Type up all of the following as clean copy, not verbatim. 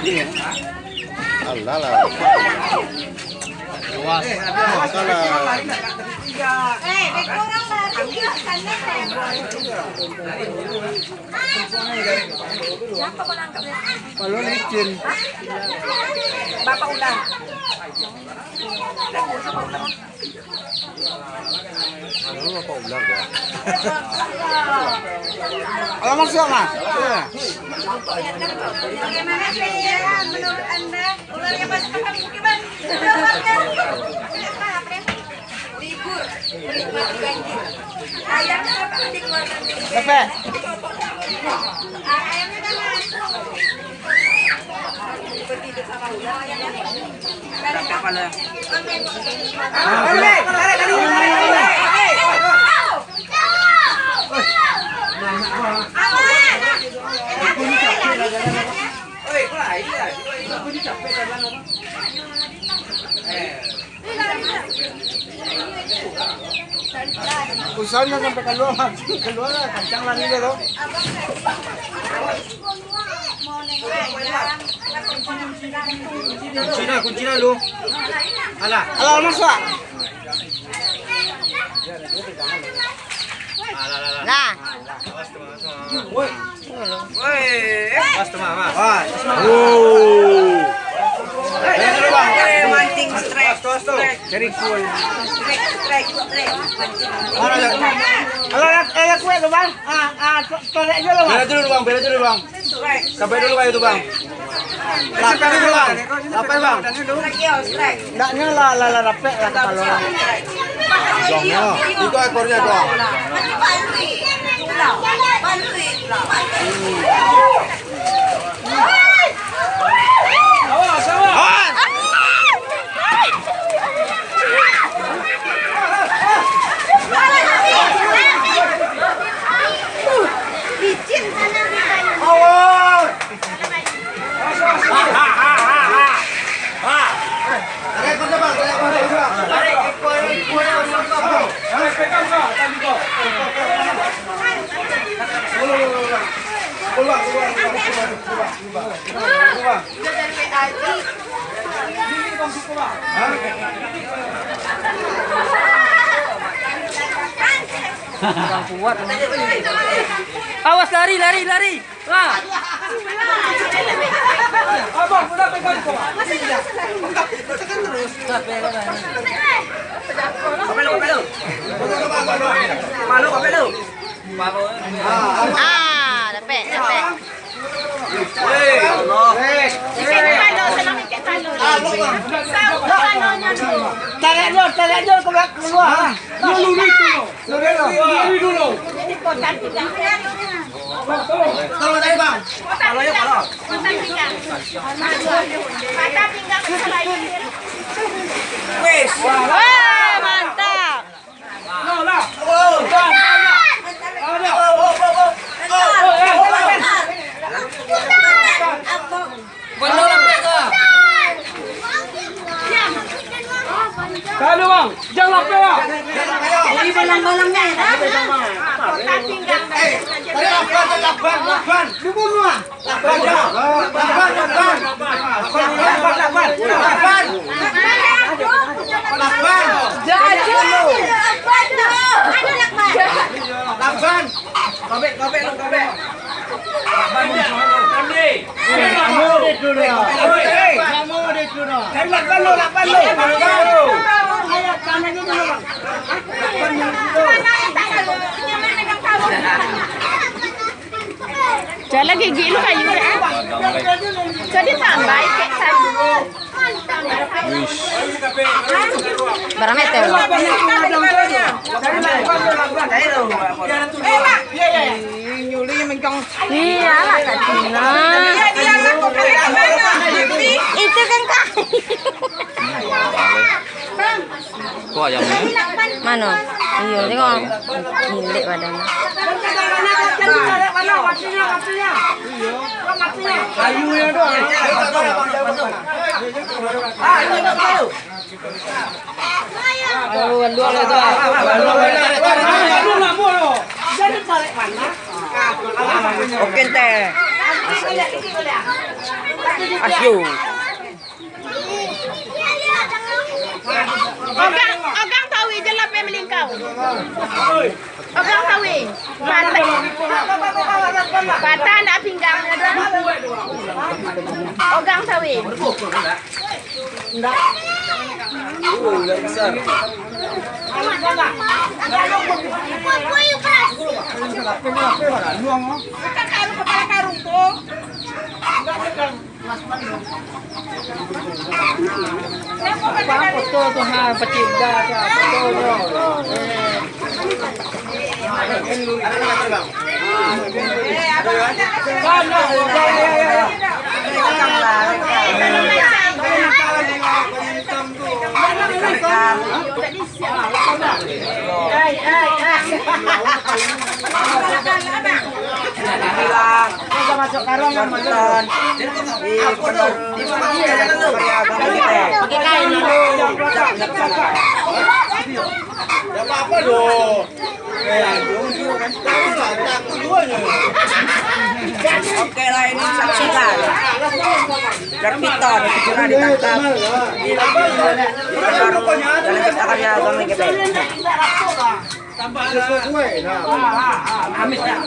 Alah lah. Awas. Salah. Kalau licin. Bapak ulang. Halo, apa ular ya? Kalau masuk mas. Bagaimana pilihan menurut Anda? Ularnya masuk ke pemukiman? Libur, menikmati banjir. Ayamnya apa dikeluarkan? Tepe. Ayamnya kan masuk. Bertidur sama ular ayamnya. Tarik kepala. Usahanya sampai keluar kencang lagi dulu. Kunci lu. Alah. Alah masuk. Nah. Woi. Mas teman, Mas. Mancing strike. Dari kul. Strike. Kalau kue tuh bang, tolak aja loh bang. Bela dulu bang. Sampai dulu kayak itu bang. Sampai dulu bang. Sampai bang. Strike. Nggak nyala lah rapek lah kalau. Dongnya. Itu ekornya doang. Kuat. Awas lari. Wah. Abang, udah pegang kok. Tekan terus. Kapelo. Dapat. Tarik dulu keluar. Dulu. Kalau dari bang. Wah, mantap. Kalau bang, jangan lapar ya. Ini balang-balangnya ya. Lakban. Dibunuh. Lakban. Kabek. Jalan gigi lu kayu ya. Jadi tambah kayak tadi. Barang meter. Iya lah Katina. Itu kan kak. Kok ayamnya? Mana? Iya, ini kok milik badannya. Kayunya doang. Dua itu. Jadi tarik mana? Oke teh. Asyo. Ogang tawi jelap yang melingkau. Ogang tawi. Patah nak pinggangnya dah. Ogang tawi. Besar. Bukan karung kepala karung tuh. Betul tuh ha, pecida tu, betul tu. Kita masuk karung yang beton. Pakai kain dulu. Ya apa-apa dong. Oke lah ini saksikan. Dan piton segera ditangkap. Dan ciptakannya kami kita.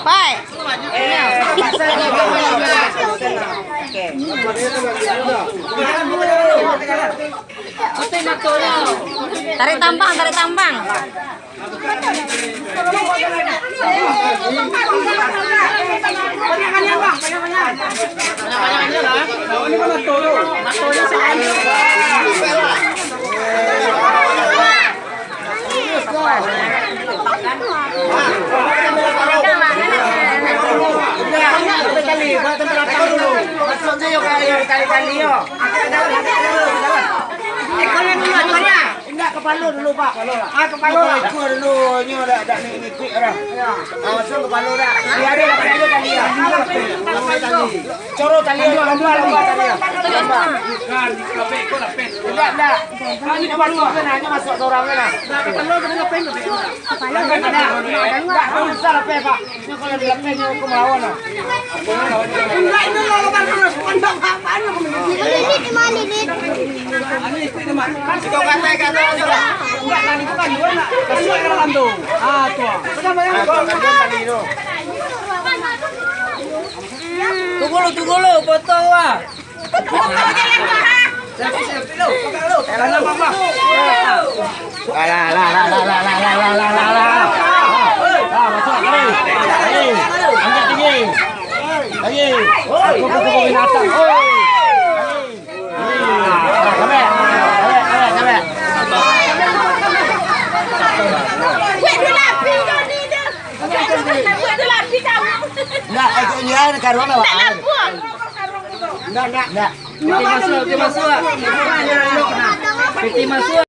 Pai. Tarik tambang, tarik tambang. Kepala dulu Pak. Kepala dulu. Nyo dah ni quick dah. Masuk kepala dah. Dia ada tali ya. Coro tali lomba tali. Kan lapet ko lapet. Enggak. Ini masuk kan hanya masuk seorang kan. Kepala kena lapet. Kepala kena. Enggak usah lapet Pak. Ini kalau lapetnya ke melawan lah. Enggak itu lawan terus. Pandang apaan lu Ini di mana ini? Kau kata enggak tadi itu kan dua nak. Kasih ke dalam tu. Ah tu. Pertama yang kau tadi tu. Tunggu dulu, foto lah. Lah mama. Masuk lagi. Angkat tinggi. Lagi. Aku binatang. Sampai. Buat dua lapis kau ni dah. Buat dua lapis kau. Enggak, ini karuan apa? Tak lapuk. Enggak. Peti masuk. Peti masuk.